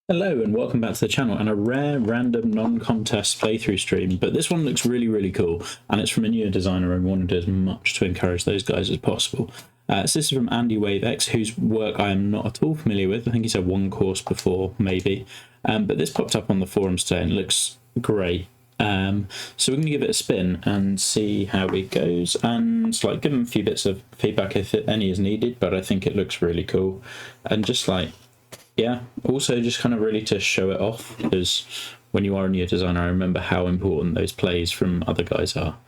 Hello and welcome back to the channel and a rare random non-contest playthrough stream, but this one looks really cool and it's from a newer designer and wanted to do as much to encourage those guys as possible. So this is from Andywavex, whose work I am not at all familiar with. I think he's had one course before maybe, but this popped up on the forums today and it looks great. So we're going to give it a spin and see how it goes and like give him a few bits of feedback if any is needed, but I think it looks really cool and just like yeah, also just kind of really to show it off, because when you are a new designer, I remember how important those plays from other guys are.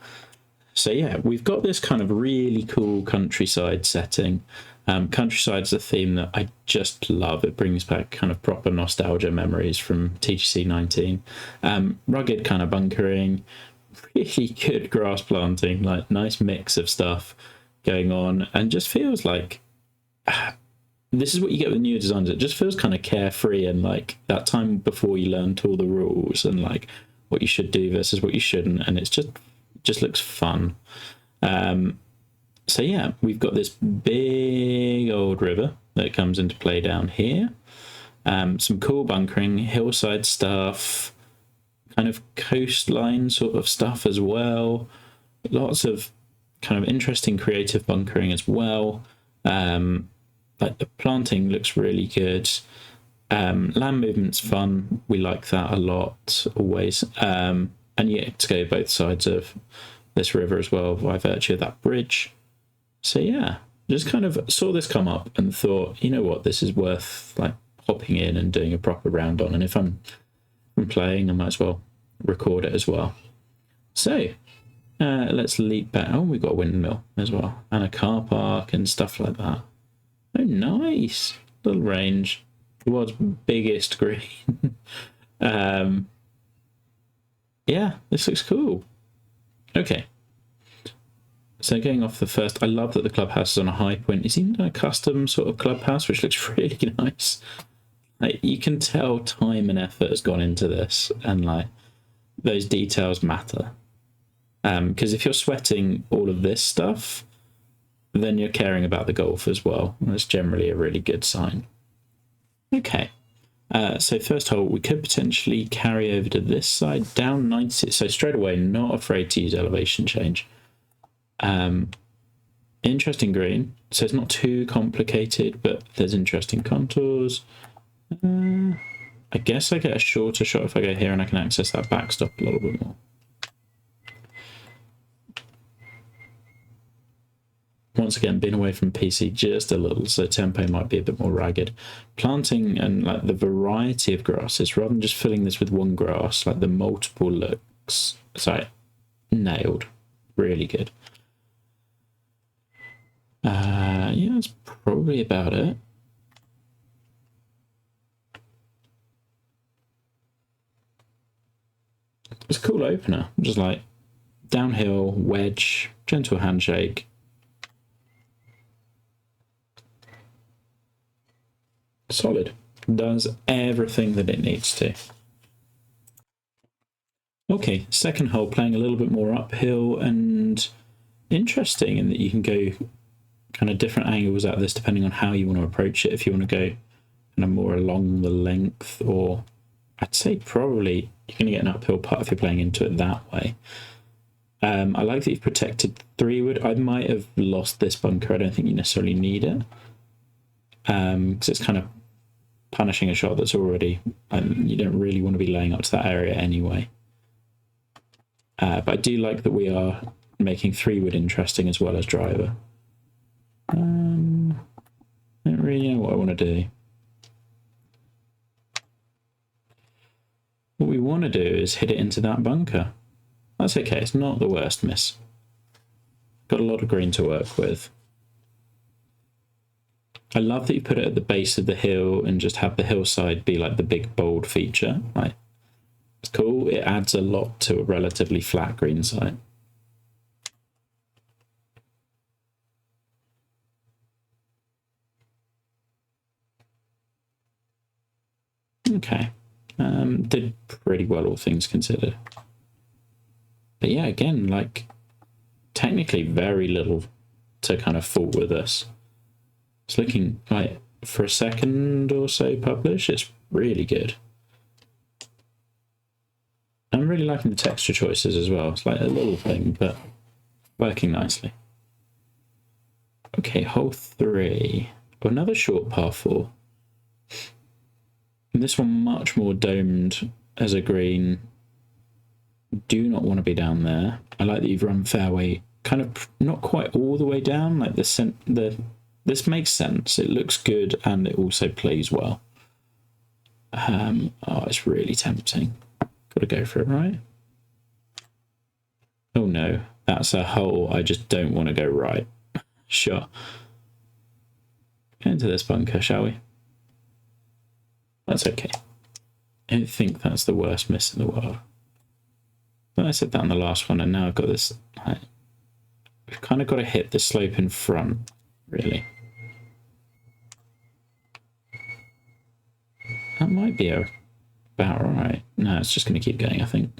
So yeah, we've got this kind of really cool countryside setting. Countryside's a theme that I just love. It brings back kind of proper nostalgia memories from TGC 19. Rugged kind of bunkering, really good grass planting, like nice mix of stuff going on, and just feels like this is what you get with newer designs. It just feels kind of carefree and like that time before you learned all the rules and like what you should do versus what you shouldn't, and it's just looks fun. So yeah, we've got this big old river that comes into play down here. Some cool bunkering, hillside stuff, kind of coastline sort of stuff as well. Lots of kind of interesting creative bunkering as well. Like the planting looks really good. Land movement's fun. We like that a lot always. And you get to go both sides of this river as well by virtue of that bridge. So yeah, just kind of saw this come up and thought, you know what, this is worth like hopping in and doing a proper round on. And if I'm playing, I might as well record it as well. So let's leap back. Oh, we've got a windmill as well and a car park and stuff like that. Oh, nice little range. The world's biggest green. Yeah, this looks cool. Okay. So going off the first, I love that the clubhouse is on a high point. It's even a custom sort of clubhouse, which looks really nice. Like you can tell time and effort has gone into this, and like those details matter. Because if you're sweating all of this stuff, then you're caring about the golf as well. That's generally a really good sign. Okay, so first hole, we could potentially carry over to this side, down 90, so straight away, not afraid to use elevation change. Interesting green, so it's not too complicated, but there's interesting contours. I guess I get a shorter shot if I go here and I can access that backstop a little bit more. Once again, being away from PC just a little, so tempo might be a bit more ragged. Planting and like the variety of grasses, rather than just filling this with one grass, like the multiple looks, sorry, nailed. Really good. Yeah, that's probably about it. It's a cool opener, just like downhill, wedge, gentle handshake. Solid. Does everything that it needs to. Okay, second hole, playing a little bit more uphill and interesting in that you can go kind of different angles at this depending on how you want to approach it. If you want to go kind of more along the length, or I'd say probably you're going to get an uphill putt if you're playing into it that way. I like that you've protected 3-wood. I might have lost this bunker. I don't think you necessarily need it. Because it's kind of punishing a shot that's already, you don't really want to be laying up to that area anyway. But I do like that we are making 3-wood interesting as well as driver. I don't really know what I want to do. What we want to do is hit it into that bunker. That's okay, it's not the worst miss. Got a lot of green to work with. I love that you put it at the base of the hill and just have the hillside be like the big bold feature. Like, it's cool. It adds a lot to a relatively flat green site. Okay. Did pretty well, all things considered. But yeah, again, like technically very little to kind of fault with this. It's looking like for a second or so published, it's really good. I'm really liking the texture choices as well. It's like a little thing, but working nicely. Okay, hole 3. Another short par 4. And this one much more domed as a green. Do not want to be down there. I like that you've run fairway kind of not quite all the way down. Like this makes sense. It looks good and it also plays well. Oh, it's really tempting. Got to go for it, right? Oh no, that's a hole I just don't want to go right. Sure. Get into this bunker, shall we? That's okay. I don't think that's the worst miss in the world. But I said that on the last one, and now I've got this. We've kind of got to hit the slope in front, really. That might be about right. No, it's just going to keep going, I think.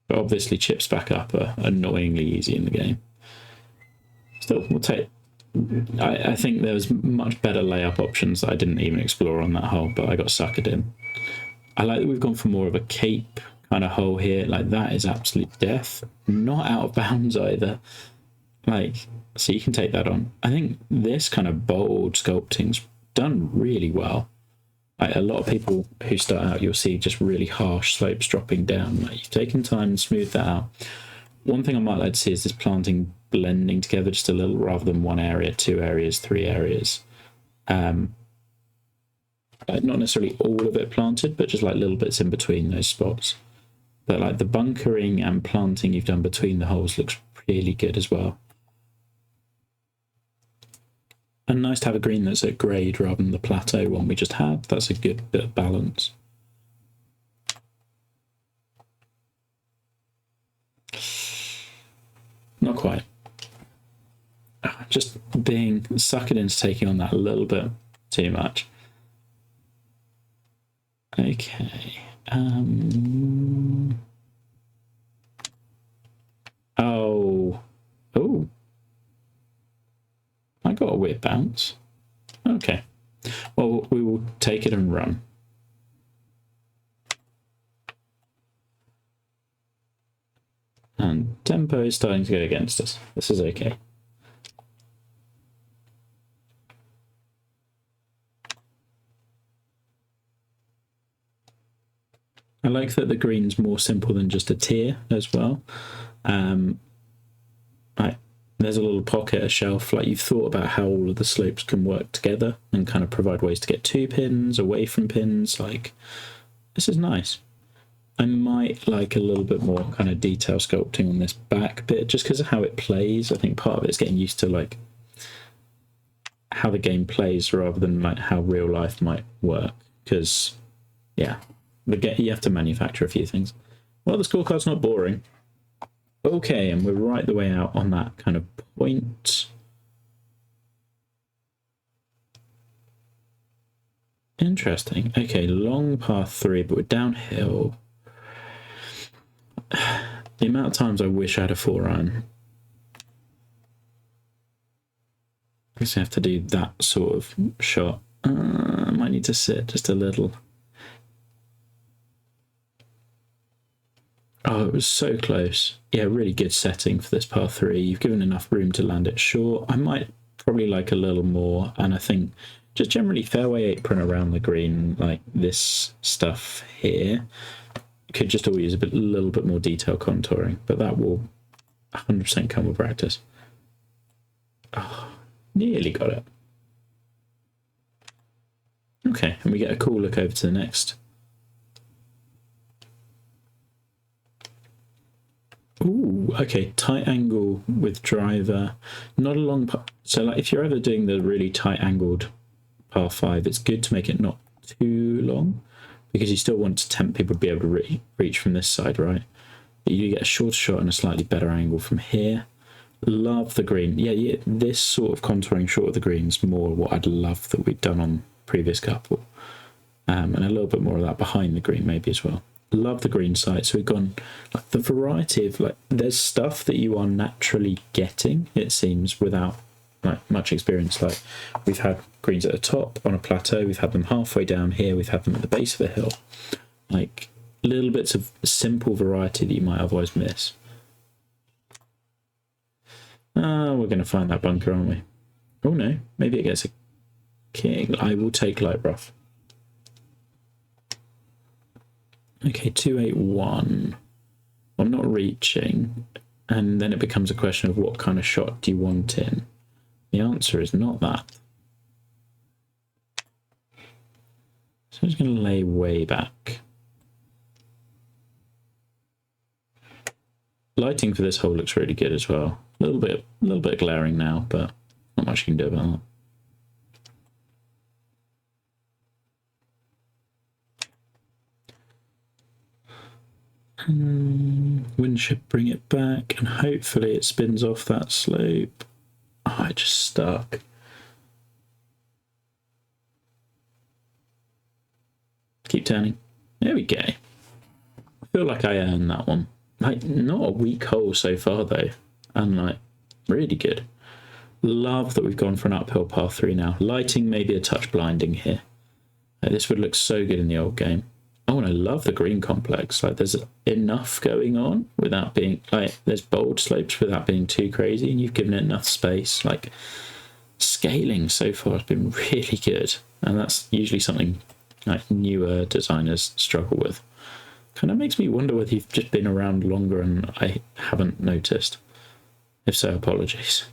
But obviously chips back up are annoyingly easy in the game. Still, we'll take... I think there was much better layup options that I didn't even explore on that hole, but I got suckered in. I like that we've gone for more of a cape kind of hole here. Like, that is absolute death. Not out of bounds either. Like, so you can take that on. I think this kind of bold sculpting's done really well. Like, a lot of people who start out, you'll see just really harsh slopes dropping down. Like, you've taken time to smooth that out. One thing I might like to see is this planting blending together just a little, rather than one area, 2 areas, 3 areas. Not necessarily all of it planted, but just like little bits in between those spots. But like the bunkering and planting you've done between the holes looks really good as well. And nice to have a green that's at grade rather than the plateau one we just had. That's a good bit of balance. Not quite. Just being suckered into taking on that a little bit too much. Okay. Oh. I got a weird bounce. Okay. Well, we will take it and run. And tempo is starting to go against us. This is okay. I like that the green's more simple than just a tier as well. There's a little pocket, a shelf, like you've thought about how all of the slopes can work together and kind of provide ways to get 2 pins, away from pins. Like, this is nice. I might like a little bit more kind of detail sculpting on this back bit, just because of how it plays. I think part of it is getting used to like how the game plays rather than like how real life might work. Because, yeah, you have to manufacture a few things. Well, the scorecard's not boring. Okay, and we're right the way out on that kind of point. Interesting. Okay, long par 3, but we're downhill. The amount of times I wish I had a 4-iron. I guess I have to do that sort of shot. I might need to sit just a little. Oh, it was so close. Yeah, really good setting for this par 3. You've given enough room to land it short. I might probably like a little more, and I think just generally fairway apron around the green, like this stuff here, could just all use a little bit more detail contouring, but that will 100% come with practice. Oh, nearly got it. Okay, and we get a cool look over to the next. Ooh, okay, tight angle with driver, not a long par. So like if you're ever doing the really tight angled par 5, it's good to make it not too long, because you still want to tempt people to be able to reach from this side, right? But you get a shorter shot and a slightly better angle from here. Love the green. Yeah, this sort of contouring short of the green is more what I'd love that we'd done on previous couple. And a little bit more of that behind the green maybe as well. Love the green site. So we've gone like the variety of like there's stuff that you are naturally getting, it seems, without like much experience. Like we've had greens at the top on a plateau, we've had them halfway down here, we've had them at the base of a hill. Like little bits of simple variety that you might otherwise miss. We're going to find that bunker, aren't we? Oh no, maybe it gets a king. I will take light rough. Okay, 281. I'm not reaching, and then it becomes a question of what kind of shot do you want in. The answer is not that. So I'm just going to lay way back. Lighting for this hole looks really good as well. A little bit glaring now, but not much you can do about that. Wind should bring it back, and hopefully it spins off that slope. Oh, it just stuck. Keep turning. There we go. I feel like I earned that one. Like, not a weak hole so far though, and like really good. Love that we've gone for an uphill par 3 now. Lighting may be a touch blinding here. This would look so good in the old game. Oh, and I love the green complex. Like there's enough going on without being like there's bold slopes without being too crazy, and you've given it enough space. Like scaling so far has been really good, and that's usually something like newer designers struggle with. Kind of makes me wonder whether you've just been around longer and I haven't noticed. If so, apologies.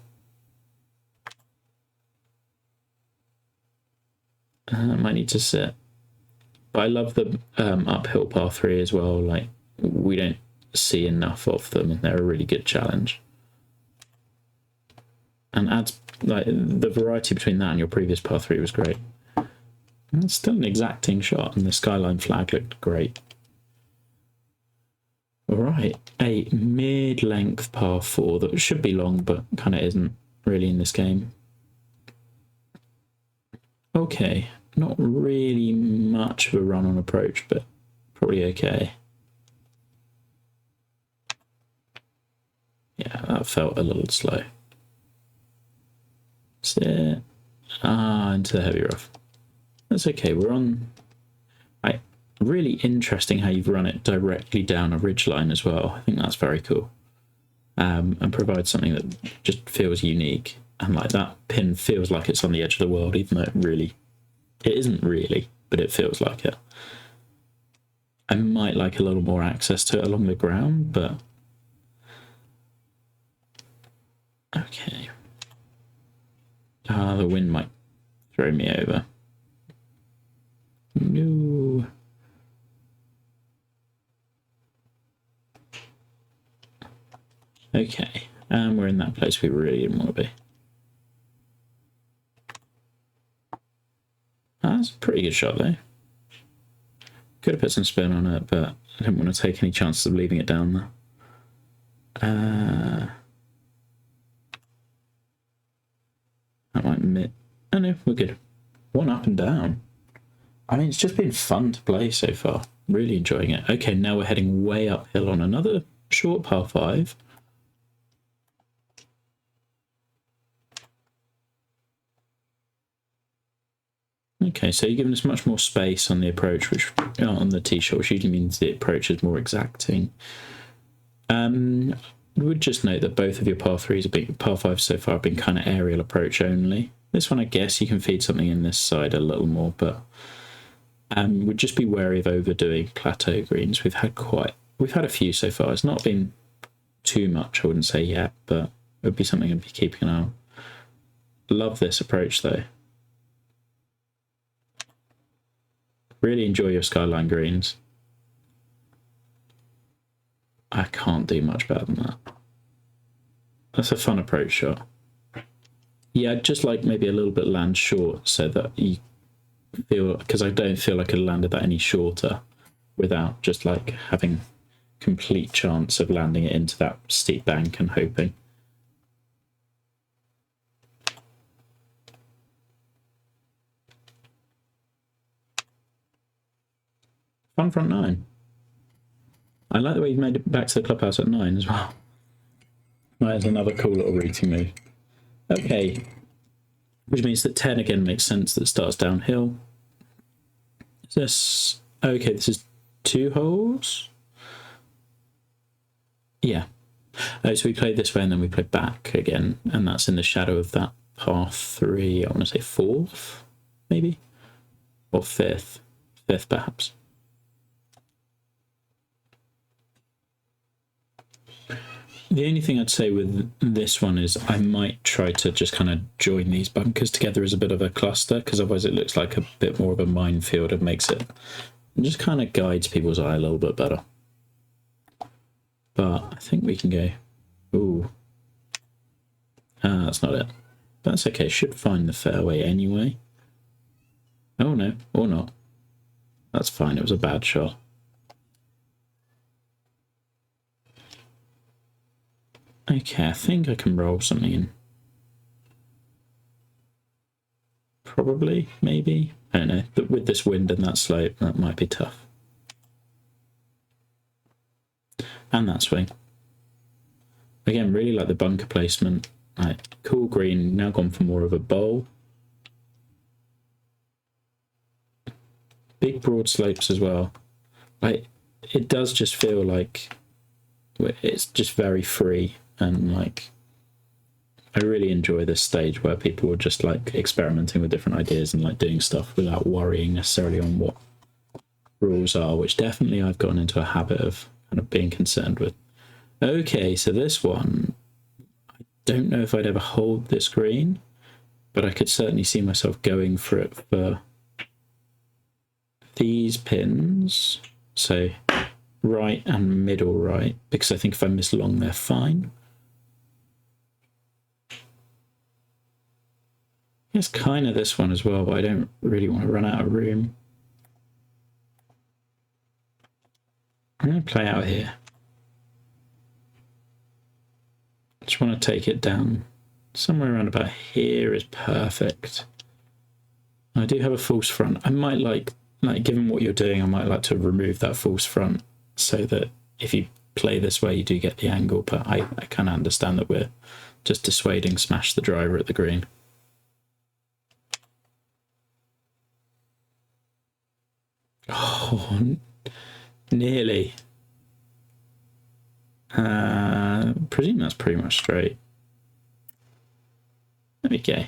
I might need to sit. But I love the uphill par 3 as well. Like we don't see enough of them, and they're a really good challenge. And adds like the variety between that and your previous par 3 was great. And it's still an exacting shot, and the skyline flag looked great. All right, a mid-length par 4 that should be long, but kind of isn't really in this game. Okay, not really much of a run on approach, but probably okay. Yeah, that felt a little slow. Sit. Into the heavy rough. That's okay, we're on... Really interesting how you've run it directly down a ridgeline as well. I think that's very cool. And provides something that just feels unique. And like that pin feels like it's on the edge of the world, even though it isn't really, but it feels like it. I might like a little more access to it along the ground, but... Okay. The wind might throw me over. No. Okay, and we're in that place we really didn't want to be. That's a pretty good shot though. Could have put some spin on it, but I didn't want to take any chances of leaving it down there. That might admit. Oh no, we're good. One up and down. I mean, it's just been fun to play so far. Really enjoying it. Okay, now we're heading way uphill on another short par 5. Okay, so you're giving us much more space on the approach, which on the tee shot, which usually means the approach is more exacting. We would just note that both of your par 3s have been, par 5s so far have been kind of aerial approach only. This one, I guess you can feed something in this side a little more, but would just be wary of overdoing plateau greens. We've had a few so far. It's not been too much, I wouldn't say yet, but it would be something I'd be keeping an eye on. Love this approach though. Really enjoy your skyline greens. I can't do much better than that. That's a fun approach shot. Yeah, I'd just like maybe a little bit land short so that you feel, because I don't feel like I landed that any shorter without just like having complete chance of landing it into that steep bank and hoping. Fun front 9. I like the way you've made it back to the clubhouse at 9 as well. That is another cool little routing move. Okay, which means that 10 again makes sense that starts downhill. Is this... okay, this is 2 holes? Yeah. Oh, so we played this way and then we played back again, and that's in the shadow of that par 3, I want to say 4th, maybe? Or 5th. 5th, perhaps. The only thing I'd say with this one is I might try to just kind of join these bunkers together as a bit of a cluster, because otherwise it looks like a bit more of a minefield and makes it... it just kind of guides people's eye a little bit better. But I think we can go... ooh. That's not it. That's okay, should find the fairway anyway. Oh no, or not. That's fine, it was a bad shot. Okay, I think I can roll something in. Probably, maybe. I don't know, but with this wind and that slope, that might be tough. And that swing. Again, really like the bunker placement. Like, cool green, now gone for more of a bowl. Big broad slopes as well. Like, it does just feel like it's just very free, and like I really enjoy this stage where people are just like experimenting with different ideas and like doing stuff without worrying necessarily on what rules are, which definitely I've gotten into a habit of kind of being concerned with. Okay, so this one, I don't know if I'd ever hold this green, but I could certainly see myself going for it for these pins, so right and middle right, because I think if I miss long they're fine. It's kind of this one as well, but I don't really want to run out of room. I'm going to play out here. I just want to take it down. Somewhere around about here is perfect. I do have a false front. I might like given what you're doing, I might like to remove that false front so that if you play this way, you do get the angle, but I kind of understand that we're just dissuading smash the driver at the green. Oh, nearly. Presume that's pretty much straight. There we go.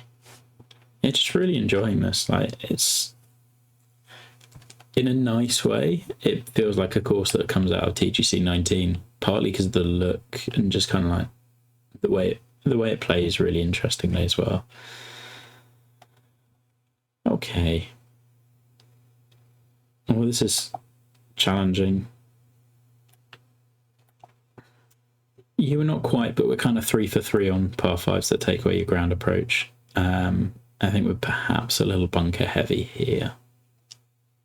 Yeah, just really enjoying this. Like, it's in a nice way. It feels like a course that comes out of TGC 19, partly because of the look and just kind of like the way it plays really interestingly as well. Okay. Oh, this is challenging. You were not quite, but we're kind of 3 for 3 on par 5s that take away your ground approach. I think we're perhaps a little bunker heavy here.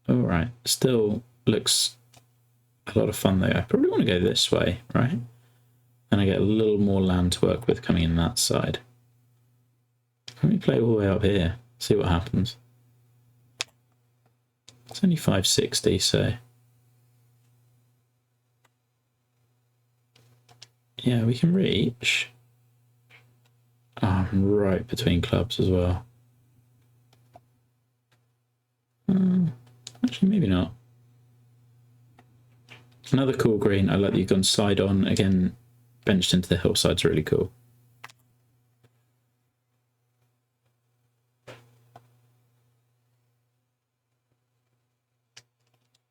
All right, still looks a lot of fun though. I probably want to go this way, right? And I get a little more land to work with coming in that side. Let me play all the way up here, see what happens. It's only 560, so yeah, we can reach. Oh, I'm right between clubs as well. Actually, maybe not. Another cool green. I like that you've gone side on. Again, benched into the hillside's really cool.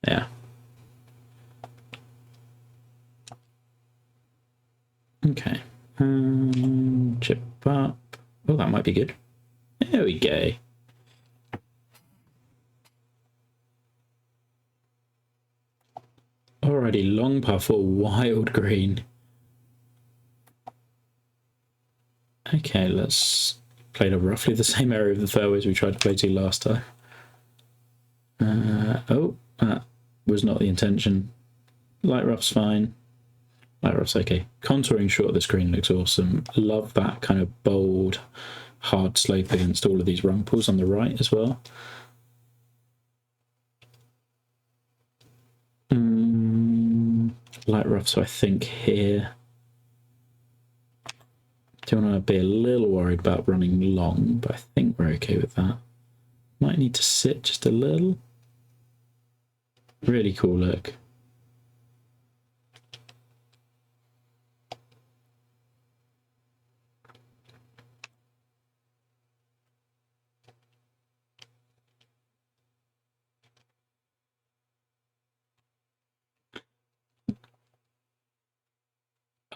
Yeah. Okay. Chip up. Oh, that might be good. There we go. Alrighty, long par 4, wild green. Okay, let's play to roughly the same area of the fairways we tried to play to last time. Oh, that was not the intention. Light rough's fine. Light rough's okay. Contouring short of the screen looks awesome. Love that kind of bold, hard slope against all of these rumples on the right as well. light rough, so I think here. Do want to be a little worried about running long, but I think we're okay with that. Might need to sit just a little. Really cool look.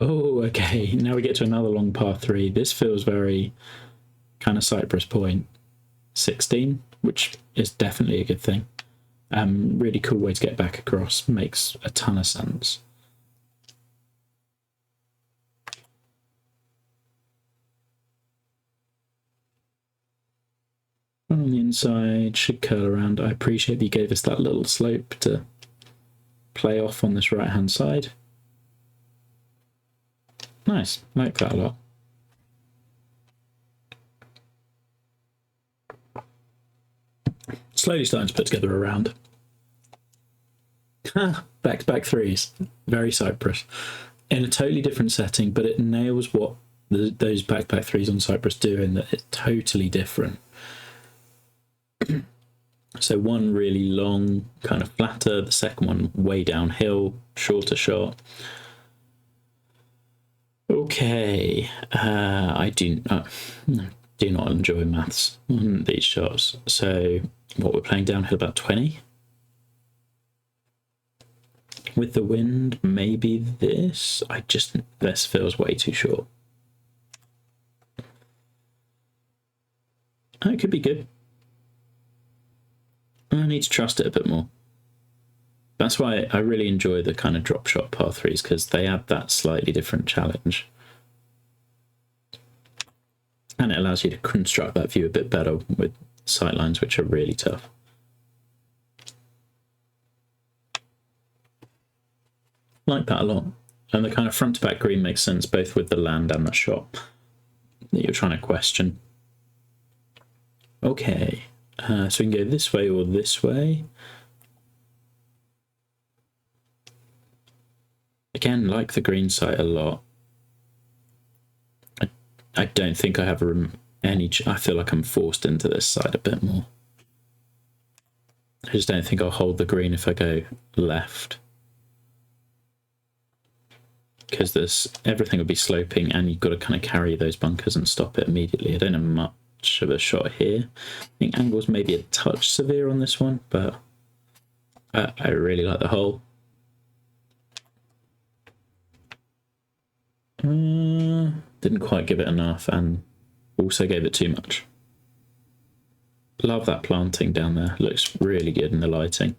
Oh, okay. Now we get to another long par 3. This feels very kind of Cypress Point 16, which is definitely a good thing. Really cool way to get back across. Makes a ton of sense. One on the inside, should curl around. I appreciate that you gave us that little slope to play off on this right-hand side. Nice, like that a lot. Slowly starting to put together a round. Back-to-back threes. Very Cypress. In a totally different setting, but it nails what those back-to-back threes on Cypress do in that it's totally different. So one really long, kind of flatter, the second one way downhill, shorter shot. Okay, I do not enjoy maths on these shots. So what, we're playing downhill about 20? With the wind, maybe this? This feels way too short. It could be good. I need to trust it a bit more. That's why I really enjoy the kind of drop shot par 3s, because they add that slightly different challenge. And it allows you to construct that view a bit better with sightlines, which are really tough. Like that a lot. And the kind of front to back green makes sense both with the land and the shot that you're trying to question. Okay, so we can go this way or this way. Again, like the green site a lot. I don't think I have I feel like I'm forced into this side a bit more. I just don't think I'll hold the green if I go left. Because everything will be sloping and you've got to kind of carry those bunkers and stop it immediately. I don't have much of a shot here. I think angle's maybe a touch severe on this one, but I really like the hole. Didn't quite give it enough and also gave it too much. Love that planting down there. Looks really good in the lighting.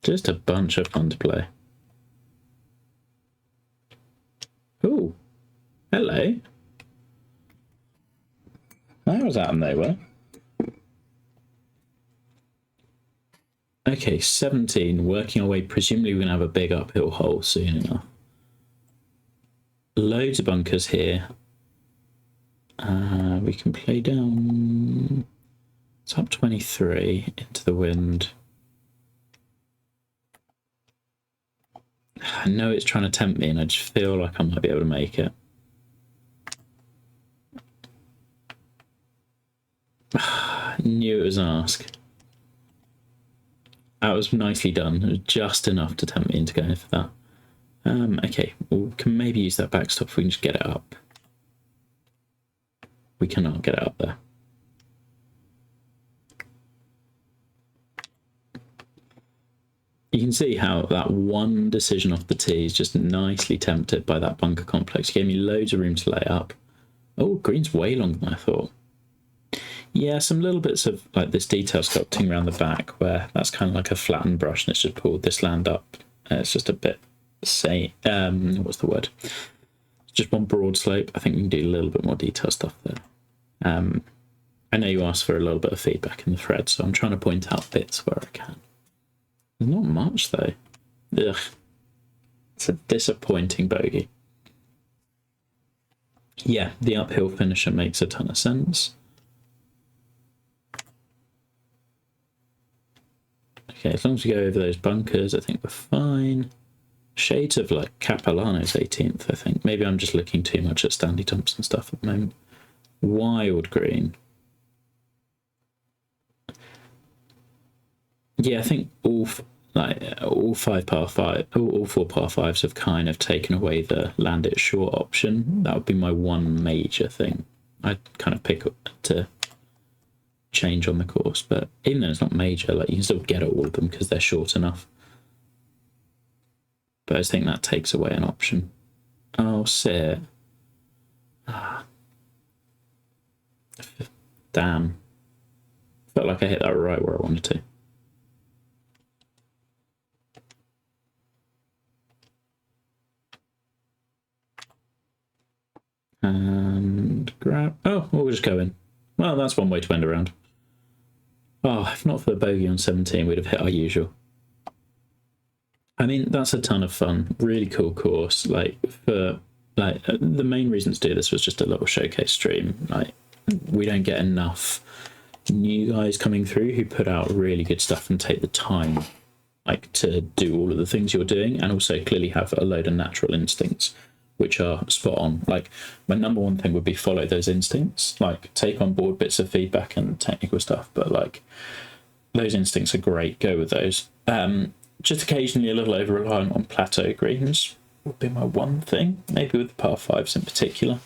Just a bunch of fun to play. Oh, hello. I was out and they were. Okay, 17, working our way. Presumably we're going to have a big uphill hole soon enough. Loads of bunkers here. We can play down. It's up 23 into the wind. I know it's trying to tempt me and I just feel like I might be able to make it. I knew it was an ask. That was nicely done. It was just enough to tempt me into going for that. Okay, we can maybe use that backstop if we can just get it up. We cannot get it up there. You can see how that one decision off the tee is just nicely tempted by that bunker complex. It gave me loads of room to lay up. Oh, green's way longer than I thought. Yeah, some little bits of like this detail sculpting around the back where that's kind of like a flattened brush and it's just pulled this land up. It's just a bit, what's the word? Just one broad slope. I think we can do a little bit more detail stuff there. I know you asked for a little bit of feedback in the thread, so I'm trying to point out bits where I can. There's not much though. Ugh. It's a disappointing bogey. Yeah, the uphill finisher makes a ton of sense. Okay, as long as we go over those bunkers, I think we're fine. Shades of like Capilano's 18th, I think. Maybe I'm just looking too much at Stanley Thompson stuff at the moment. Wild green. Yeah, I think all four par fives have kind of taken away the land it short option. That would be my one major thing I'd kind of pick up to change on the course. But even though it's not major, like you can still get at all of them because they're short enough. But I just think that takes away an option. Oh, sit. Damn. Felt like I hit that right where I wanted to. And grab. Oh, we'll just go in. Well, that's one way to end a round. Oh, if not for the bogey on 17, we'd have hit our usual. I mean, that's a ton of fun. Really cool course. Like, the main reason to do this was just a little showcase stream. Like, we don't get enough new guys coming through who put out really good stuff and take the time, like, to do all of the things you're doing, and also clearly have a load of natural instincts, which are spot on. Like, my number one thing would be follow those instincts, like take on board bits of feedback and technical stuff, but like those instincts are great, go with those. Just occasionally a little over reliant on plateau greens would be my one thing, maybe with the par fives in particular.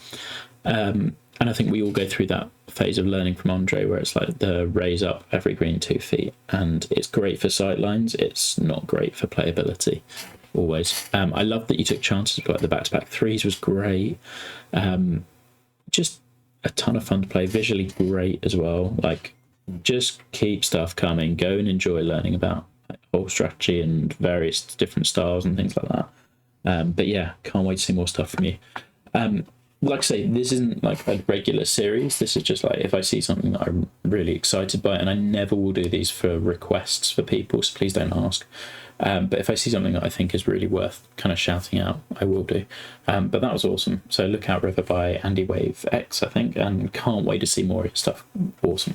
And I think we all go through that phase of learning from Andre where it's like the raise up every green 2 feet, and it's great for sightlines, it's not great for playability always. I love that you took chances, like the back-to-back threes was great. Just a ton of fun to play, visually great as well. Like, just keep stuff coming, go and enjoy learning about whole strategy and various different styles and things like that. But yeah, can't wait to see more stuff from you. Like I say, this isn't like a regular series. This is just like if I see something that I'm really excited by, and I never will do these for requests for people, so please don't ask. But if I see something that I think is really worth kind of shouting out, I will do. But that was awesome. So look out River by andywavex, I think, and can't wait to see more of your stuff. Awesome.